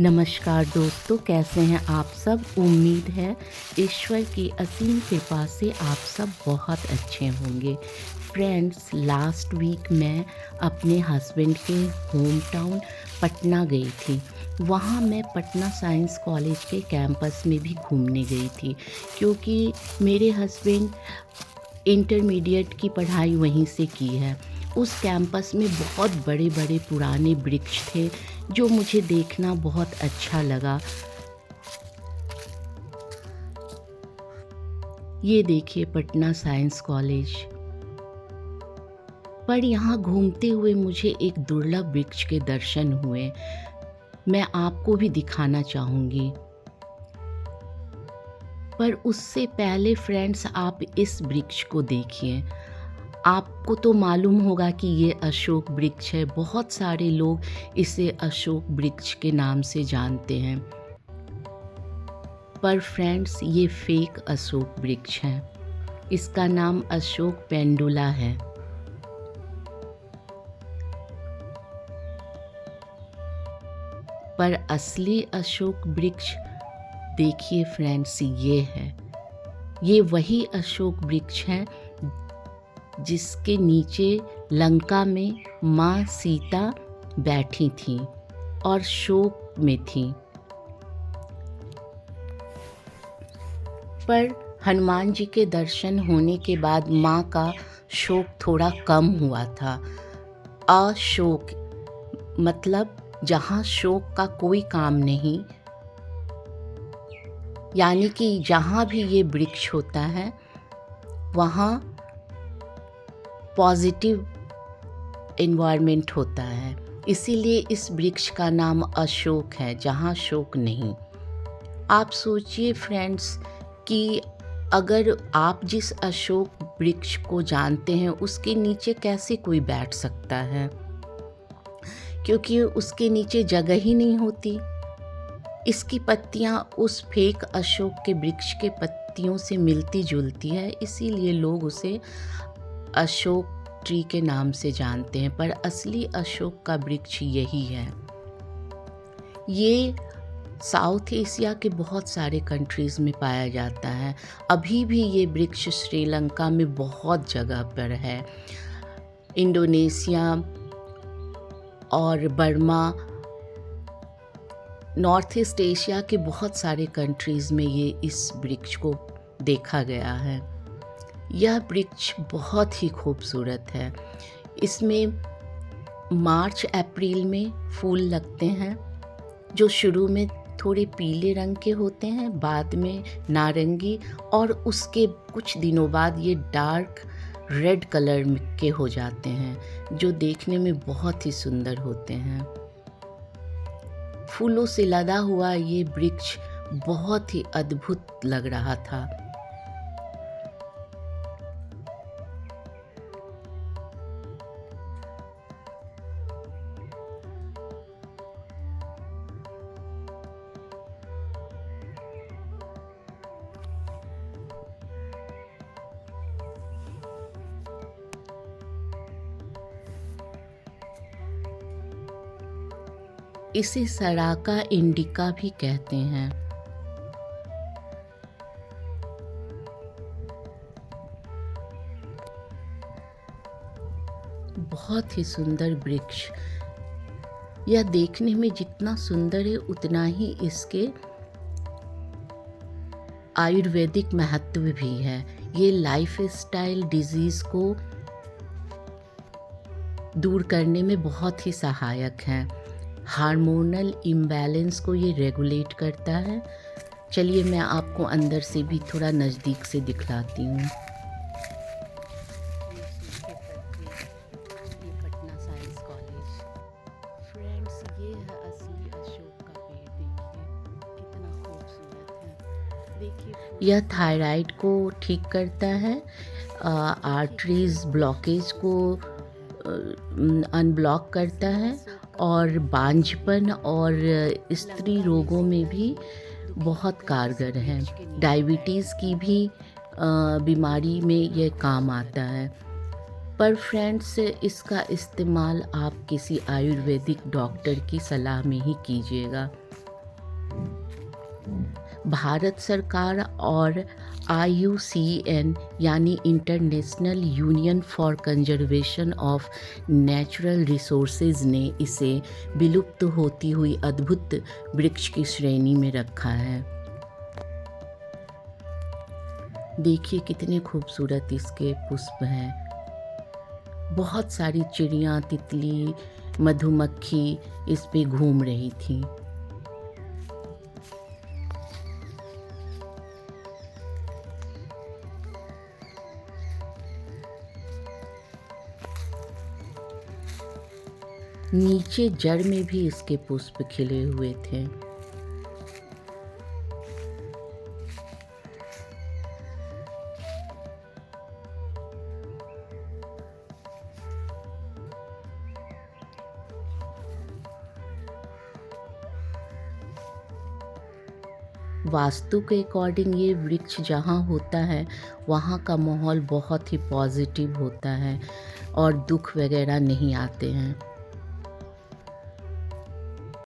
नमस्कार दोस्तों, कैसे हैं आप सब। उम्मीद है ईश्वर की असीम कृपा से आप सब बहुत अच्छे होंगे। फ्रेंड्स, लास्ट वीक मैं अपने हस्बैंड के होम टाउन पटना गई थी। वहाँ मैं पटना साइंस कॉलेज के कैंपस में भी घूमने गई थी, क्योंकि मेरे हस्बैंड इंटरमीडिएट की पढ़ाई वहीं से की है। उस कैंपस में बहुत बड़े बड़े पुराने वृक्ष थे जो मुझे देखना बहुत अच्छा लगा। ये देखिए पटना साइंस कॉलेज। पर यहाँ घूमते हुए मुझे एक दुर्लभ वृक्ष के दर्शन हुए। मैं आपको भी दिखाना चाहूँगी, पर उससे पहले फ्रेंड्स आप इस वृक्ष को देखिए। आपको तो मालूम होगा कि ये अशोक वृक्ष है। बहुत सारे लोग इसे अशोक वृक्ष के नाम से जानते हैं, पर फ्रेंड्स ये फेक अशोक वृक्ष है। इसका नाम अशोक पेंडुला है। पर असली अशोक वृक्ष देखिए फ्रेंड्स, ये है। ये वही अशोक वृक्ष है जिसके नीचे लंका में माँ सीता बैठी थीं और शोक में थीं। पर हनुमान जी के दर्शन होने के बाद माँ का शोक थोड़ा कम हुआ था। अशोक मतलब जहाँ शोक का कोई काम नहीं, यानी कि जहाँ भी ये वृक्ष होता है वहाँ पॉजिटिव एनवायरनमेंट होता है। इसीलिए इस वृक्ष का नाम अशोक है, जहाँ शोक नहीं। आप सोचिए फ्रेंड्स कि अगर आप जिस अशोक वृक्ष को जानते हैं उसके नीचे कैसे कोई बैठ सकता है, क्योंकि उसके नीचे जगह ही नहीं होती। इसकी पत्तियां उस फेक अशोक के वृक्ष के पत्तियों से मिलती जुलती है, इसीलिए लोग उसे अशोक ट्री के नाम से जानते हैं। पर असली अशोक का वृक्ष यही है। ये साउथ एशिया के बहुत सारे कंट्रीज़ में पाया जाता है। अभी भी ये वृक्ष श्रीलंका में बहुत जगह पर है। इंडोनेशिया और बर्मा, नॉर्थ ईस्ट एशिया के बहुत सारे कंट्रीज़ में ये इस वृक्ष को देखा गया है। यह वृक्ष बहुत ही खूबसूरत है। इसमें मार्च अप्रैल में फूल लगते हैं, जो शुरू में थोड़े पीले रंग के होते हैं, बाद में नारंगी, और उसके कुछ दिनों बाद ये डार्क रेड कलर के हो जाते हैं, जो देखने में बहुत ही सुंदर होते हैं। फूलों से लदा हुआ ये वृक्ष बहुत ही अद्भुत लग रहा था। इसे सराका इंडिका भी कहते हैं। बहुत ही सुंदर वृक्ष। यह देखने में जितना सुंदर है उतना ही इसके आयुर्वेदिक महत्व भी है। ये लाइफ स्टाइल डिजीज़ को दूर करने में बहुत ही सहायक है। हार्मोनल इम्बैलेंस को ये रेगुलेट करता है। चलिए मैं आपको अंदर से भी थोड़ा नज़दीक से दिखलाती हूँ। ये पटना साइंस कॉलेज। फ्रेंड्स, ये है असली अशोक का पेड़। देखिए कितना खूबसूरत है। देखिए यह थायराइड को ठीक करता है, आर्टरीज ब्लॉकेज को अनब्लॉक करता है, और बांझपन और स्त्री रोगों में भी बहुत कारगर है। डायबिटीज़ की भी बीमारी में यह काम आता है। पर फ्रेंड्स, इसका इस्तेमाल आप किसी आयुर्वेदिक डॉक्टर की सलाह में ही कीजिएगा। भारत सरकार और IUCN यानी international union for conservation of natural resources ने इसे विलुप्त होती हुई अद्भुत वृक्ष की श्रेणी में रखा है। देखिए कितने खूबसूरत इसके पुष्प हैं। बहुत सारी चिड़ियाँ, तितली, मधुमक्खी इस पे घूम रही थी। नीचे जड़ में भी इसके पुष्प खिले हुए थे। वास्तु के अकॉर्डिंग ये वृक्ष जहाँ होता है वहाँ का माहौल बहुत ही पॉजिटिव होता है और दुख वगैरह नहीं आते हैं।